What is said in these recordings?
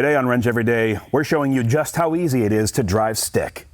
Today on Wrench Every Day, we're showing you just how easy it is to drive stick.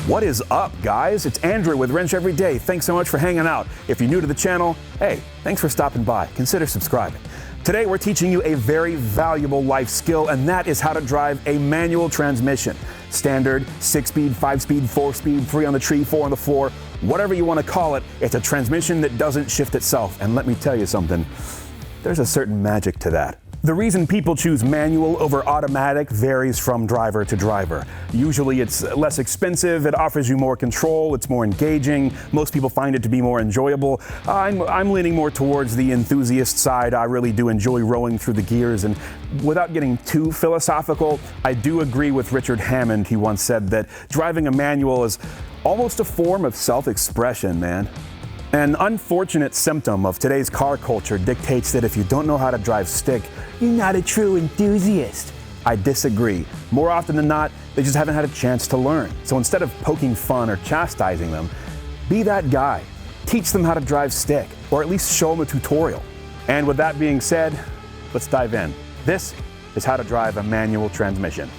What is up, guys? It's Andrew with Wrench Every Day. Thanks so much for hanging out. If you're new to the channel, hey, thanks for stopping by. Consider subscribing. Today, we're teaching you a very valuable life skill, and that is how to drive a manual transmission. Standard, 6-speed, 5-speed, 4-speed, 3 on the tree, 4 on the floor, whatever you want to call it, it's a transmission that doesn't shift itself. And let me tell you something, there's a certain magic to that. The reason people choose manual over automatic varies from driver to driver. Usually it's less expensive, it offers you more control, it's more engaging, most people find it to be more enjoyable. I'm leaning more towards the enthusiast side. I really do enjoy rolling through the gears, and without getting too philosophical, I do agree with Richard Hammond. He once said that driving a manual is almost a form of self-expression, man. An unfortunate symptom of today's car culture dictates that if you don't know how to drive stick, you're not a true enthusiast. I disagree. More often than not, they just haven't had a chance to learn. So instead of poking fun or chastising them, be that guy. Teach them how to drive stick, or at least show them a tutorial. And with that being said, let's dive in. This is how to drive a manual transmission.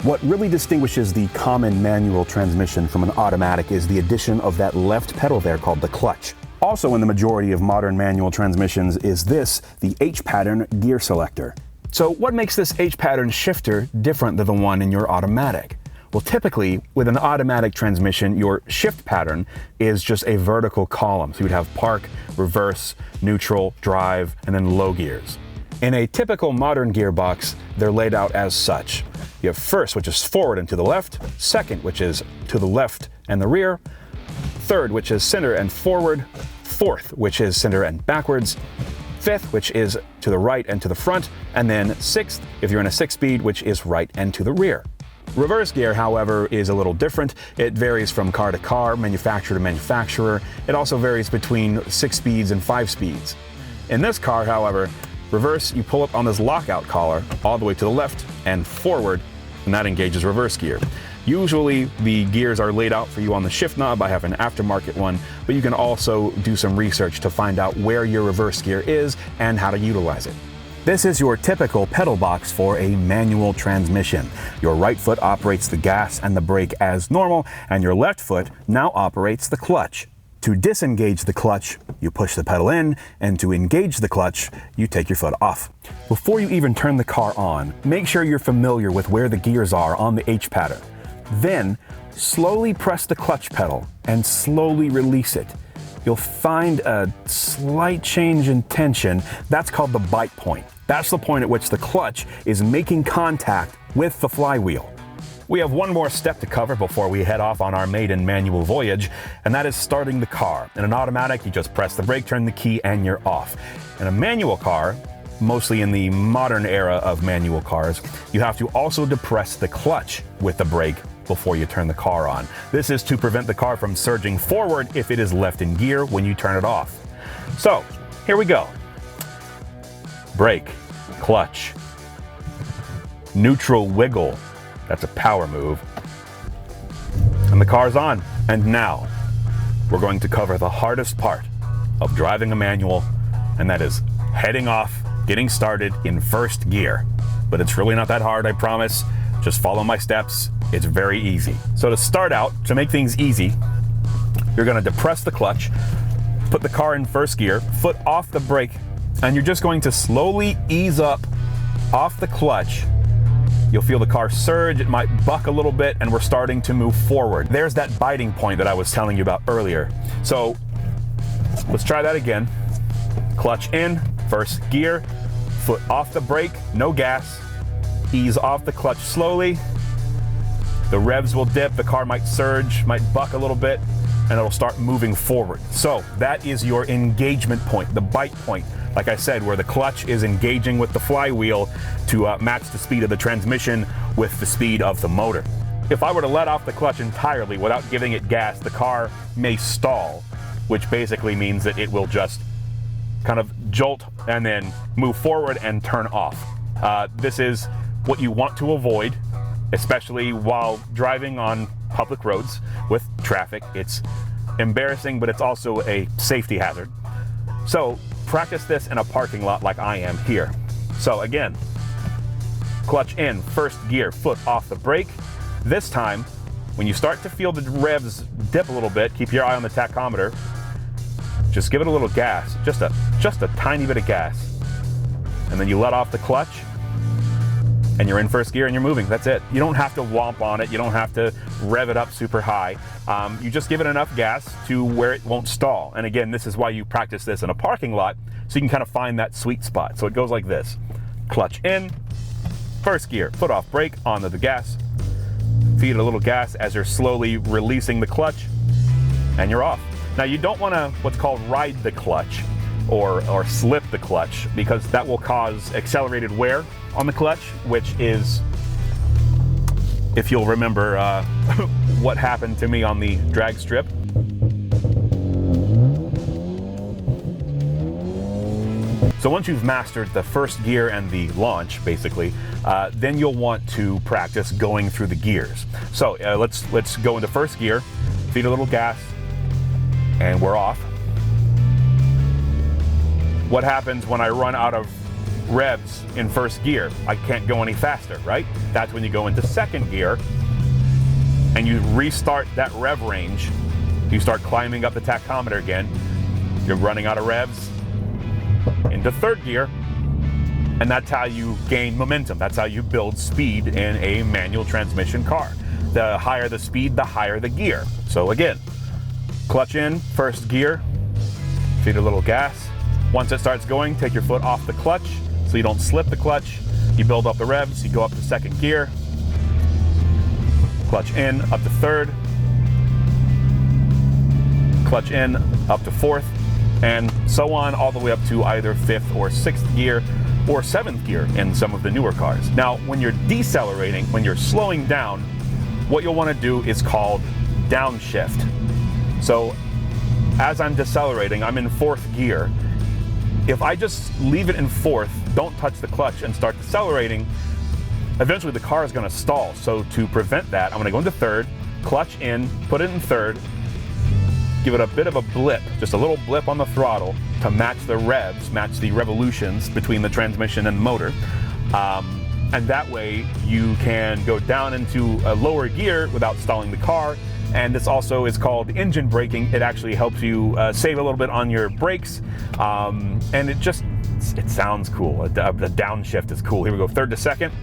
What really distinguishes the common manual transmission from an automatic is the addition of that left pedal there called the clutch. Also in the majority of modern manual transmissions is this, the H-pattern gear selector. So what makes this H-pattern shifter different than the one in your automatic? Well, typically with an automatic transmission, your shift pattern is just a vertical column. So you'd have park, reverse, neutral, drive, and then low gears. In a typical modern gearbox, they're laid out as such. You have first, which is forward and to the left, second, which is to the left and the rear, third, which is center and forward, fourth, which is center and backwards, fifth, which is to the right and to the front, and then sixth, if you're in a 6-speed, which is right and to the rear. Reverse gear, however, is a little different. It varies from car to car, manufacturer to manufacturer. It also varies between 6 speeds and 5 speeds. In this car, however, reverse, you pull up on this lockout collar all the way to the left and forward, and that engages reverse gear. Usually the gears are laid out for you on the shift knob. I have an aftermarket one, but you can also do some research to find out where your reverse gear is and how to utilize it. This is your typical pedal box for a manual transmission. Your right foot operates the gas and the brake as normal, and your left foot now operates the clutch. To disengage the clutch, you push the pedal in, and to engage the clutch, you take your foot off. Before you even turn the car on, make sure you're familiar with where the gears are on the H pattern. Then, slowly press the clutch pedal and slowly release it. You'll find a slight change in tension. That's called the bite point. That's the point at which the clutch is making contact with the flywheel. We have one more step to cover before we head off on our maiden manual voyage, and that is starting the car. In an automatic, you just press the brake, turn the key, and you're off. In a manual car, mostly in the modern era of manual cars, you have to also depress the clutch with the brake before you turn the car on. This is to prevent the car from surging forward if it is left in gear when you turn it off. So, here we go. Brake, clutch, neutral wiggle. That's a power move. And the car's on. And now, we're going to cover the hardest part of driving a manual, and that is heading off, getting started in first gear. But it's really not that hard, I promise. Just follow my steps. It's very easy. So to start out, to make things easy, you're gonna depress the clutch, put the car in first gear, foot off the brake, and you're just going to slowly ease up off the clutch. You'll feel the car surge, it might buck a little bit, and we're starting to move forward. There's that biting point that I was telling you about earlier. So let's try that again. Clutch in, first gear, foot off the brake, no gas, ease off the clutch slowly. The revs will dip, the car might surge, might buck a little bit, and it'll start moving forward. So that is your engagement point, the bite point. Like I said, where the clutch is engaging with the flywheel to match the speed of the transmission with the speed of the motor. If I were to let off the clutch entirely without giving it gas, the car may stall, which basically means that it will just kind of jolt and then move forward and turn off. This is what you want to avoid, especially while driving on public roads with traffic. It's embarrassing, but it's also a safety hazard. So practice this in a parking lot like I am here. So again, clutch in, first gear, foot off the brake. This time, when you start to feel the revs dip a little bit, keep your eye on the tachometer. Just give it a little gas, just a tiny bit of gas. And then you let off the clutch, and you're in first gear and you're moving. That's it. You don't have to whomp on it. You don't have to rev it up super high. You just give it enough gas to where it won't stall. And again, this is why you practice this in a parking lot, so you can kind of find that sweet spot. So it goes like this. Clutch in, first gear, foot off brake, onto the gas. Feed it a little gas as you're slowly releasing the clutch, and you're off. Now you don't want to what's called ride the clutch or slip the clutch, because that will cause accelerated wear on the clutch, which is, if you'll remember what happened to me on the drag strip. So once you've mastered the first gear and the launch, basically, then you'll want to practice going through the gears. So let's go into first gear, feed a little gas, and we're off. What happens when I run out of revs in first gear? I can't go any faster, right? That's when you go into second gear and you restart that rev range. You start climbing up the tachometer again. You're running out of revs into third gear, and that's how you gain momentum. That's how you build speed in a manual transmission car. The higher the speed, the higher the gear. So again, clutch in, first gear, feed a little gas. Once it starts going, take your foot off the clutch so you don't slip the clutch. You build up the revs, you go up to second gear, clutch in, up to third, clutch in, up to fourth, and so on all the way up to either fifth or sixth gear or seventh gear in some of the newer cars. Now, when you're decelerating, when you're slowing down, what you'll want to do is called downshift. So as I'm decelerating, I'm in fourth gear. If I just leave it in fourth, don't touch the clutch and start decelerating, eventually the car is going to stall. So to prevent that, I'm going to go into third, clutch in, put it in third, give it a bit of a blip, just a little blip on the throttle to match the revs, match the revolutions between the transmission and the motor. And that way you can go down into a lower gear without stalling the car. And this also is called engine braking. It actually helps you save a little bit on your brakes. And it sounds cool. The downshift is cool. Here we go, third to second.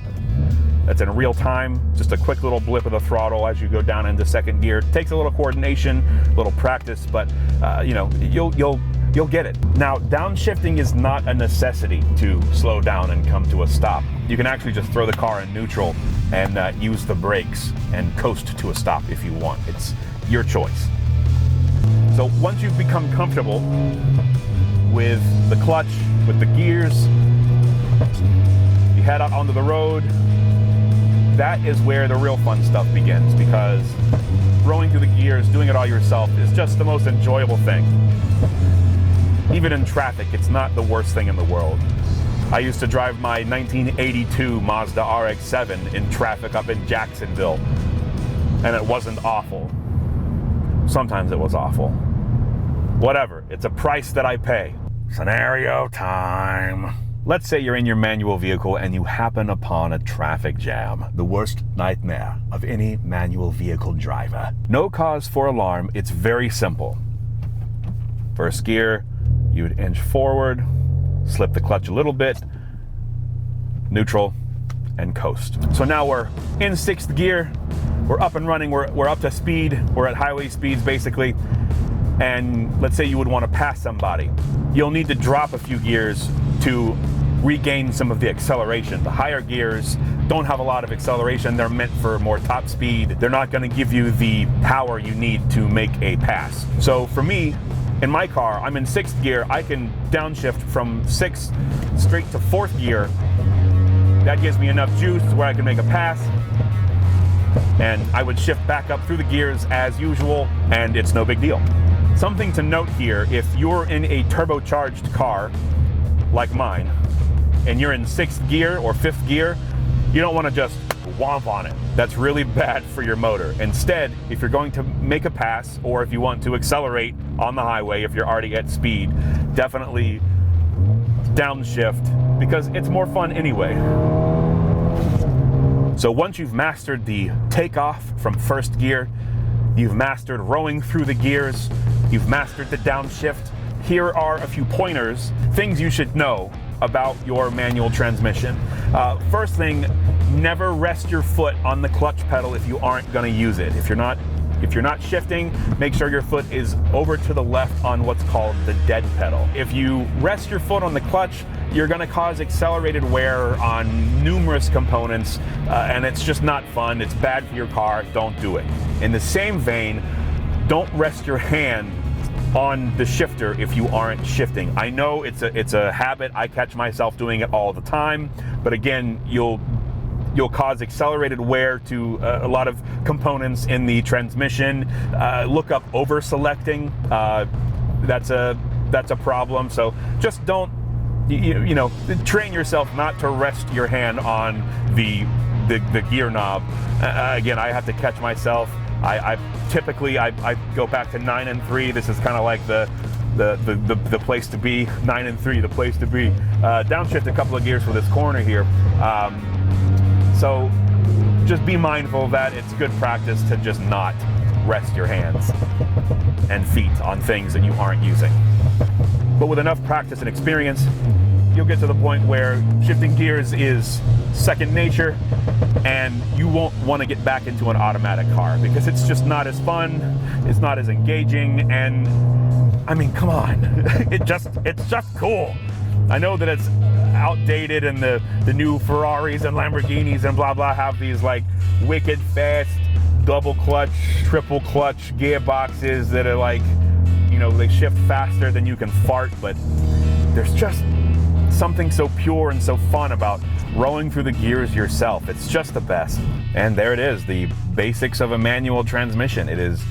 That's in real time. Just a quick little blip of the throttle as you go down into second gear. It takes a little coordination, a little practice, but you'll get it. Now, downshifting is not a necessity to slow down and come to a stop. You can actually just throw the car in neutral and use the brakes and coast to a stop if you want. It's your choice. So once you've become comfortable with the clutch, with the gears, you head out onto the road. That is where the real fun stuff begins, because rolling through the gears, doing it all yourself, is just the most enjoyable thing. Even in traffic, it's not the worst thing in the world. I used to drive my 1982 Mazda RX-7 in traffic up in Jacksonville, and it wasn't awful. Sometimes it was awful. Whatever, it's a price that I pay. Scenario time. Let's say you're in your manual vehicle and you happen upon a traffic jam. The worst nightmare of any manual vehicle driver. No cause for alarm, it's very simple. First gear, you'd inch forward, slip the clutch a little bit, neutral, and coast. So now we're in sixth gear, we're up and running, we're up to speed, we're at highway speeds basically, and let's say you would want to pass somebody. You'll need to drop a few gears to regain some of the acceleration. The higher gears don't have a lot of acceleration. They're meant for more top speed. They're not going to give you the power you need to make a pass. So for me, in my car, I'm in sixth gear. I can downshift from sixth straight to fourth gear. That gives me enough juice where I can make a pass. And I would shift back up through the gears as usual, and it's no big deal. Something to note here, if you're in a turbocharged car like mine, and you're in sixth gear or fifth gear, you don't want to just whomp on it. That's really bad for your motor. Instead, if you're going to make a pass, or if you want to accelerate on the highway, if you're already at speed, definitely downshift because it's more fun anyway. So once you've mastered the takeoff from first gear, you've mastered rowing through the gears, you've mastered the downshift, here are a few pointers, things you should know about your manual transmission. First thing, never rest your foot on the clutch pedal if you aren't going to use it. If you're not shifting, make sure your foot is over to the left on what's called the dead pedal. If you rest your foot on the clutch, you're going to cause accelerated wear on numerous components, and it's just not fun. It's bad for your car. Don't do it. In the same vein, don't rest your hand on the shifter if you aren't shifting. I know it's a habit. I catch myself doing it all the time, but again, you'll cause accelerated wear to a lot of components in the transmission. Look up over selecting. That's a problem. So just don't train yourself not to rest your hand on the gear knob. Again, I have to catch myself. I typically go back to 9 and 3. This is kind of like the place to be. 9 and 3, the place to be. Downshift a couple of gears for this corner here. So just be mindful of that. It's good practice to just not rest your hands and feet on things that you aren't using. But with enough practice and experience, you'll get to the point where shifting gears is second nature, and you won't want to get back into an automatic car because it's just not as fun, it's not as engaging, and I mean, come on, it's just cool. I know that it's outdated, and the new Ferraris and Lamborghinis and blah blah have these like wicked fast double clutch, triple clutch gearboxes that are like, they shift faster than you can fart, but there's just something so pure and so fun about rowing through the gears yourself. It's just the best. And there it is, the basics of a manual transmission. It is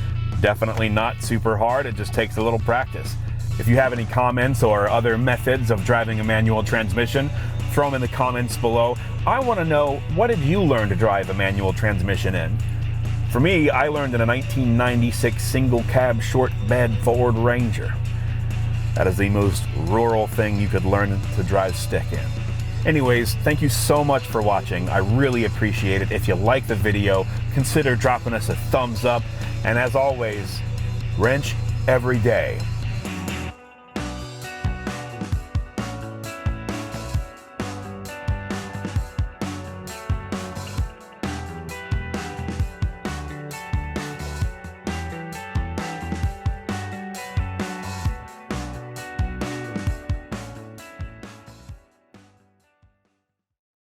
definitely not super hard. It just takes a little practice. If you have any comments or other methods of driving a manual transmission, throw them in the comments below. I want to know, what did you learn to drive a manual transmission in? For me, I learned in a 1996 single cab short bed Ford Ranger. That is the most rural thing you could learn to drive stick in. Anyways, thank you so much for watching. I really appreciate it. If you like the video, consider dropping us a thumbs up. And as always, wrench every day.